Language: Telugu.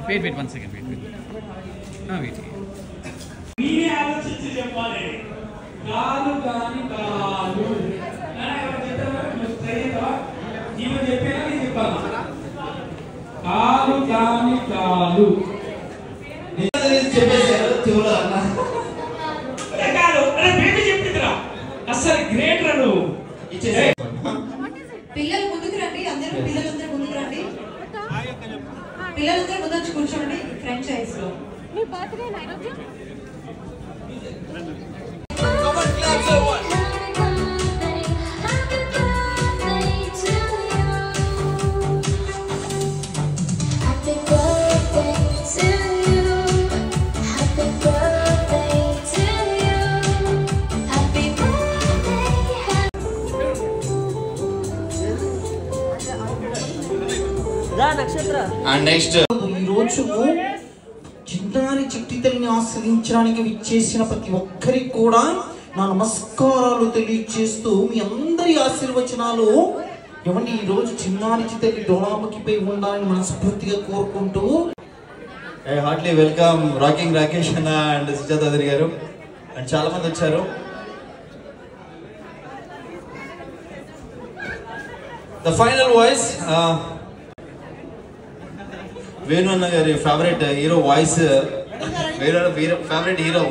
wait 1 second wait మీరే ఆలోచించి చెప్పాలి. కాలు కాని కాలు చెప్పాను. కాలు కాని కాలు చెప్పేశారు చెవులో కాదు. అరే బేబీ చెప్పిందిరా, అసలు గ్రేట్ రా నువ్వు. పిల్లలు ముందుకు రండి, పిల్లలందరూ ముందుకు రండి. పిల్లలందరూ ముందు వచ్చి కూర్చోండి ఫ్రాంచైజ్ లో. అండ్ నెక్స్ట్ ఈ రోజు చిన్నారి చిట్టి తల్లిని ఆశ్రయించడానికి విచ్చేసిన ప్రతి ఒక్కరికి కూడా నా నమస్కారాలు తెలియజేస్తూ మీ అందరి ఆశీర్వచనాలు ఏమండి ఈ రోజు చిన్నారి చిట్టి తల్లి డోలాముఖిపై ఉండాలని మనస్ఫూర్తిగా కోరుకుంటూ హార్ట్లీ వెల్కమ్ రాకింగ్ రాకేష్ అన్న అండ్ సుజాత గారు అండ్ చాలా మంది వచ్చారు. ద ఫైనల్ వాయిస్ వేణు అన్న గారి favourite hero voice, Venu favourite hero